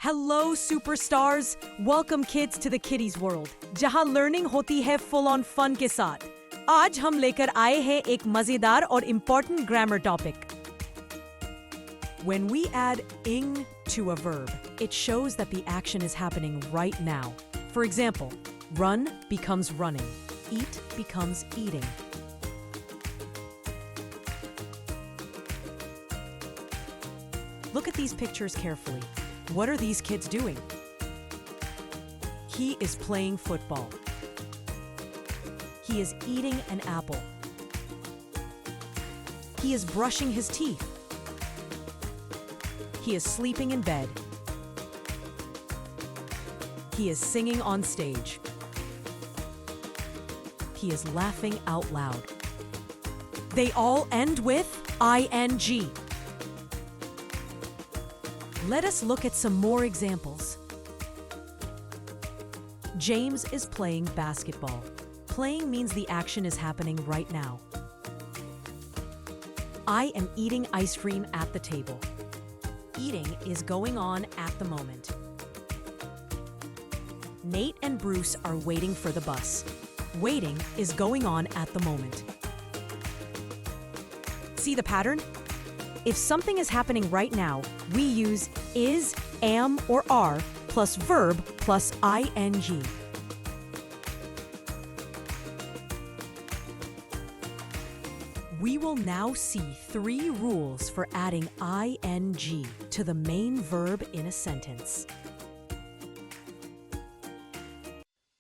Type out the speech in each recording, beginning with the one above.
Hello superstars, welcome kids to the Kiddies World, जहां learning होती है full on fun के साथ। आज हम लेकर आए हैं एक मजेदार और important grammar topic. When we add ing to a verb, it shows that the action is happening right now. For example, run becomes running, eat becomes eating. Look at these pictures carefully. What are these kids doing? He is playing football. He is eating an apple. He is brushing his teeth. He is sleeping in bed. He is singing on stage. He is laughing out loud. They all end with ing. Let us look at some more examples. James is playing basketball. Playing means the action is happening right now. I am eating ice cream at the table. Eating is going on at the moment. Nate and Bruce are waiting for the bus. Waiting is going on at the moment. See the pattern? If something is happening right now, we use is, am, or are plus verb plus ing. We will now see 3 rules for adding ing to the main verb in a sentence.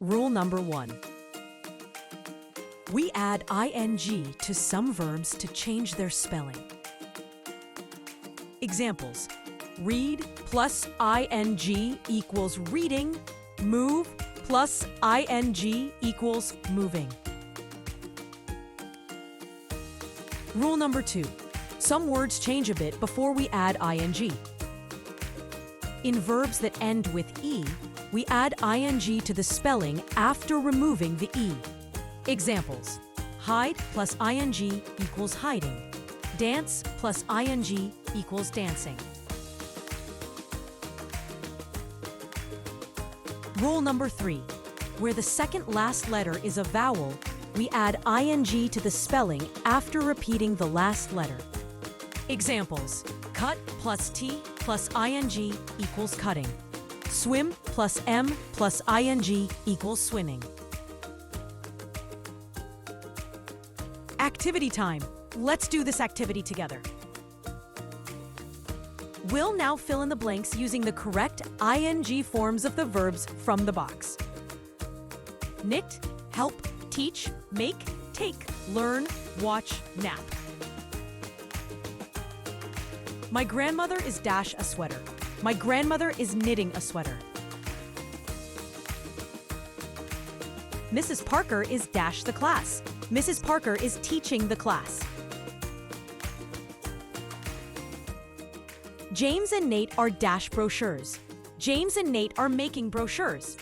Rule number 1. We add ing to some verbs to change their spelling. Examples: read plus ing equals reading, move plus ing equals moving. Rule number 2. Some words change a bit before we add ing. In verbs that end with e, we add ing to the spelling after removing the e. Examples: hide plus ing equals hiding. Dance plus ing equals dancing. Rule number 3. Where the second last letter is a vowel, we add ing to the spelling after repeating the last letter. Examples: cut plus t plus ing equals cutting. Swim plus m plus ing equals swimming. Activity time. Let's do this activity together. We'll now fill in the blanks using the correct ing forms of the verbs from the box. Knit, help, teach, make, take, learn, watch, nap. My grandmother is dash a sweater. My grandmother is knitting a sweater. Mrs. Parker is dash the class. Mrs. Parker is teaching the class. James and Nate are dash brochures. James and Nate are making brochures.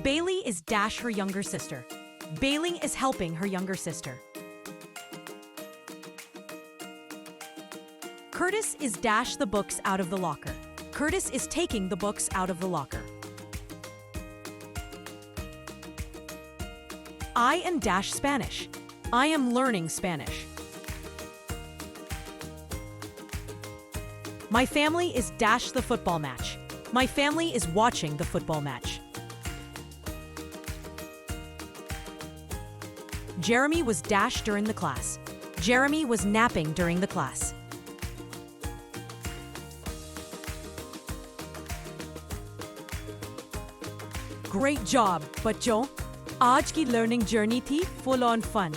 Bailey is dash her younger sister. Bailey is helping her younger sister. Curtis is dash the books out of the locker. Curtis is taking the books out of the locker. I am dash Spanish. I am learning Spanish. My family is dash the football match. My family is watching the football match. Jeremy was dash during the class. Jeremy was napping during the class. Great job, बच्चों! आज की learning journey थी full on fun.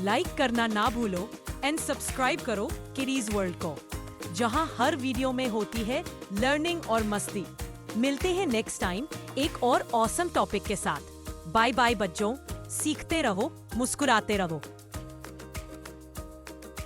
Like करना ना भूलो and subscribe करो kiddies world को, जहां हर वीडियो में होती है लर्निंग और मस्ती। मिलते हैं नेक्स्ट टाइम एक और ऑसम टॉपिक के साथ। बाय बाय बच्चों, सीखते रहो, मुस्कुराते रहो।